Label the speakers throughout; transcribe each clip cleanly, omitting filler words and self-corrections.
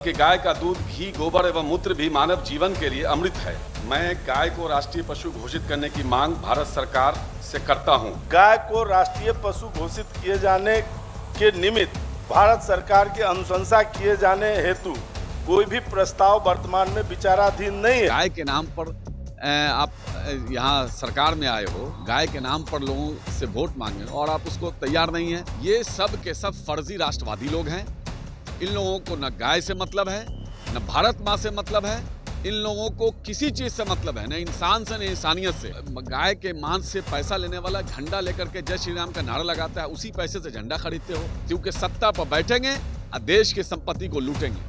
Speaker 1: कि गाय का दूध, घी, गोबर एवं मूत्र भी मानव जीवन के लिए अमृत है। मैं गाय को राष्ट्रीय पशु घोषित करने की मांग भारत सरकार से करता हूं।
Speaker 2: गाय को राष्ट्रीय पशु घोषित किए जाने के निमित्त भारत सरकार की अनुशंसा किए जाने हेतु कोई भी प्रस्ताव वर्तमान में विचाराधीन नहीं है।
Speaker 3: गाय के नाम पर आप यहाँ सरकार में आए हो, गाय के नाम पर लोगों से वोट मांगे और आप उसको तैयार नहीं है। ये सब के सब फर्जी राष्ट्रवादी लोग हैं। इन लोगों को न गाय से मतलब है, न भारत माँ से मतलब है। इन लोगों को किसी चीज से मतलब है, न इंसान से, न इंसानियत से। गाय के मांस से पैसा लेने वाला झंडा लेकर के जय श्री राम का नारा लगाता है, उसी पैसे से झंडा खरीदते हो, क्योंकि सत्ता पर बैठेंगे और देश की संपत्ति को लूटेंगे।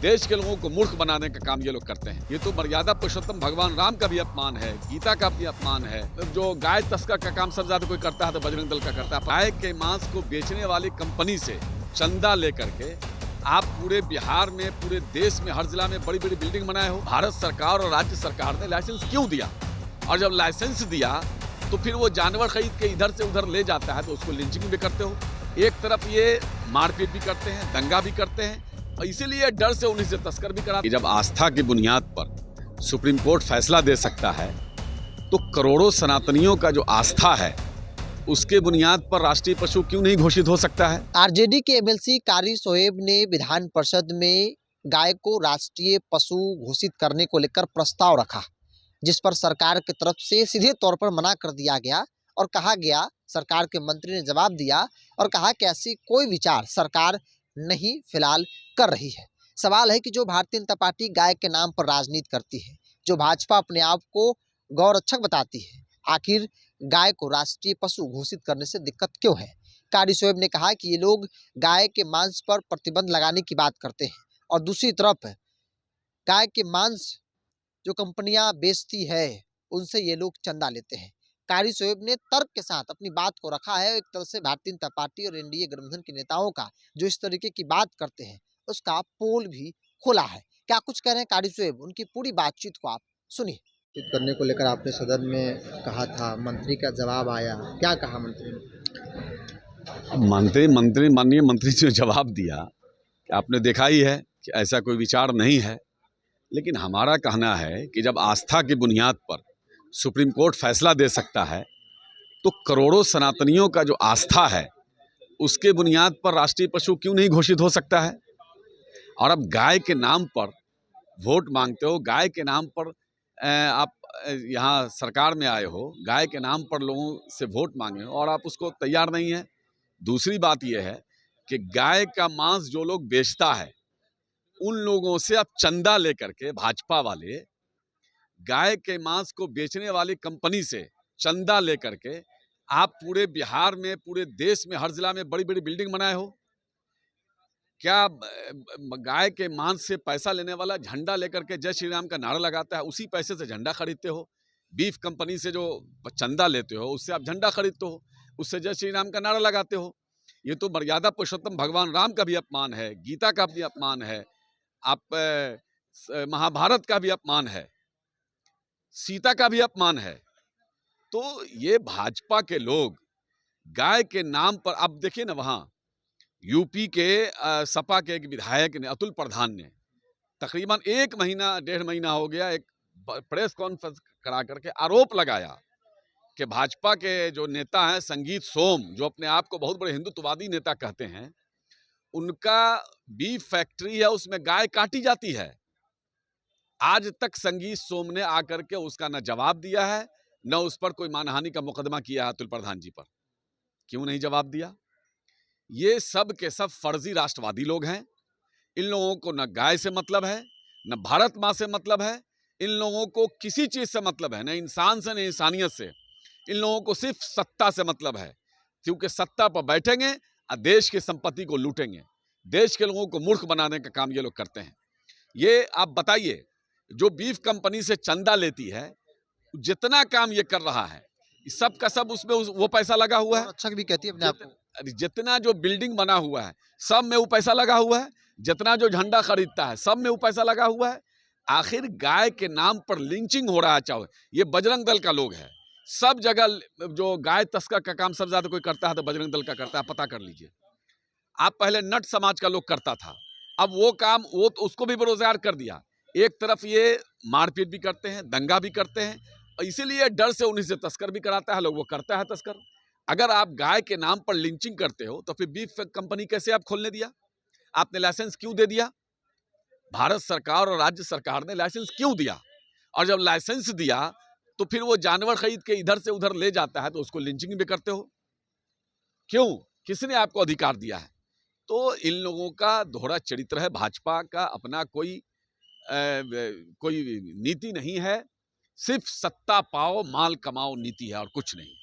Speaker 3: देश के लोगों को मूर्ख बनाने का काम ये लोग करते हैं। ये तो मर्यादा पुरुषोत्तम भगवान राम का भी अपमान है, गीता का भी अपमान है। जो गाय तस्कर का काम सबसे ज्यादा कोई करता है तो बजरंग दल का करता है। गाय के मांस को बेचने वाली कंपनी से चंदा लेकर के आप पूरे बिहार में, पूरे देश में, हर जिला में बड़ी बड़ी बिल्डिंग बनाए हो। भारत सरकार और राज्य सरकार ने लाइसेंस क्यों दिया? और जब लाइसेंस दिया तो फिर वो जानवर खरीद के इधर से उधर ले जाता है तो उसको लिंचिंग भी करते हो। एक तरफ ये मारपीट भी करते हैं, दंगा भी करते हैं, और इसीलिए डर से उन्हीं से तस्कर भी करा। जब आस्था की बुनियाद पर सुप्रीम कोर्ट फैसला दे सकता है तो करोड़ों सनातनियों का जो आस्था है उसके बुनियाद पर राष्ट्रीय पशु क्यों नहीं घोषित हो सकता है?
Speaker 4: आरजेडी के एमएलसी कारी शोएब ने विधान परिषद में गाय को राष्ट्रीय पशु घोषित करने को लेकर प्रस्ताव रखा, जिस पर सरकार की तरफ से सीधे तौर पर मना कर दिया गया और कहा गया, सरकार के मंत्री ने जवाब दिया और कहा कि ऐसी कोई विचार सरकार नहीं फिलहाल कर रही है। सवाल है कि जो भारतीय जनता पार्टी गाय के नाम पर राजनीति करती है, जो भाजपा अपने आप को गौरक्षक बताती है, आखिर गाय को राष्ट्रीय पशु घोषित करने से दिक्कत क्यों है? कारी शोएब ने कहा कि ये लोग गाय के मांस पर प्रतिबंध लगाने की बात करते हैं और दूसरी तरफ गाय के मांस जो कंपनियां बेचती है उनसे ये लोग चंदा लेते हैं। कारी शोएब ने तर्क के साथ अपनी बात को रखा है। एक तरह से भारतीय जनता पार्टी और एनडीए गठबंधन के नेताओं का जो इस तरीके की बात करते हैं उसका पोल भी खोला है। क्या कुछ कह रहे हैं कारी शोएब, उनकी पूरी बातचीत को आप सुनिए।
Speaker 5: करने को लेकर आपने सदन में कहा था, मंत्री का जवाब आया, क्या कहा मंत्री ने?
Speaker 3: माननीय मंत्री ने जवाब दिया कि आपने देखा ही है कि ऐसा कोई विचार नहीं है। लेकिन हमारा कहना है कि जब आस्था की बुनियाद पर सुप्रीम कोर्ट फैसला दे सकता है तो करोड़ों सनातनियों का जो आस्था है उसके बुनियाद पर राष्ट्रीय पशु क्यों नहीं घोषित हो सकता है? और अब गाय के नाम पर वोट मांगते हो, गाय के नाम पर आप यहाँ सरकार में आए हो, गाय के नाम पर लोगों से वोट मांगे हो और आप उसको तैयार नहीं है। दूसरी बात यह है कि गाय का मांस जो लोग बेचता है उन लोगों से आप चंदा लेकर के, भाजपा वाले गाय के मांस को बेचने वाली कंपनी से चंदा लेकर के आप पूरे बिहार में, पूरे देश में, हर जिला में बड़ी बड़ी बिल्डिंग बनाए हो। क्या गाय के मांस से पैसा लेने वाला झंडा लेकर के जय श्री राम का नारा लगाता है, उसी पैसे से झंडा खरीदते हो? बीफ कंपनी से जो चंदा लेते हो उससे आप झंडा खरीदते हो, उससे जय श्री राम का नारा लगाते हो। ये तो मर्यादा पुरुषोत्तम भगवान राम का भी अपमान है, गीता का भी अपमान है, आप महाभारत का भी अपमान है, सीता का भी अपमान है। तो ये भाजपा के लोग गाय के नाम पर, अब देखिए ना, वहां यूपी के सपा के एक विधायक ने, अतुल प्रधान ने, तकरीबन 1.5 महीना हो गया, एक प्रेस कॉन्फ्रेंस करा करके आरोप लगाया कि भाजपा के जो नेता हैं संगीत सोम, जो अपने आप को बहुत बड़े हिंदुत्ववादी नेता कहते हैं, उनका बीफ फैक्ट्री है, उसमें गाय काटी जाती है। आज तक संगीत सोम ने आकर के उसका न जवाब दिया है, न उस पर कोई मानहानि का मुकदमा किया है अतुल प्रधान जी पर। क्यों नहीं जवाब दिया? ये सब के सब फर्जी राष्ट्रवादी लोग हैं। इन लोगों को न गाय से मतलब है, न भारत माँ से मतलब है। इन लोगों को किसी चीज से मतलब है, न इंसान से, न इंसानियत से। इन लोगों को सिर्फ सत्ता से मतलब है, क्योंकि सत्ता पर बैठेंगे और देश की संपत्ति को लूटेंगे। देश के लोगों को मूर्ख बनाने का काम ये लोग करते हैं। ये आप बताइए, जो बीफ कंपनी से चंदा लेती है, जितना काम ये कर रहा है, सब का सब उसमें वो पैसा लगा हुआ है।
Speaker 4: अच्छा भी कहती है अपने आप को।
Speaker 3: जितना जो बिल्डिंग बना हुआ है सब में वो पैसा लगा हुआ है, जितना जो झंडा खरीदता है सब में वो पैसा लगा हुआ है। आखिर गाय के नाम पर लिंचिंग हो रहा है। चाहे ये बजरंग दल का लोग है, सब जगह जो गाय तस्कर का काम सबसे ज्यादा कोई करता है तो बजरंग दल का करता है, पता कर लीजिए। आप पहले नट समाज का लोग करता था, अब वो काम वो तो उसको भी बेरोजगार कर दिया। एक तरफ ये मारपीट भी करते हैं, दंगा भी करते हैं, और इसीलिए डर से उन्हीं से तस्कर भी कराता है लोग, वो करता है तस्कर। अगर आप गाय के नाम पर लिंचिंग करते हो तो फिर बीफ कंपनी कैसे आप खोलने दिया? आपने लाइसेंस क्यों दे दिया? भारत सरकार और राज्य सरकार ने लाइसेंस क्यों दिया? और जब लाइसेंस दिया तो फिर वो जानवर खरीद के इधर से उधर ले जाता है तो उसको लिंचिंग भी करते हो क्यों? किसने आपको अधिकार दिया है? तो इन लोगों का दोहरा चरित्र है। भाजपा का अपना कोई नीति नहीं है, सिर्फ सत्ता पाओ माल कमाओ नीति है और कुछ नहीं।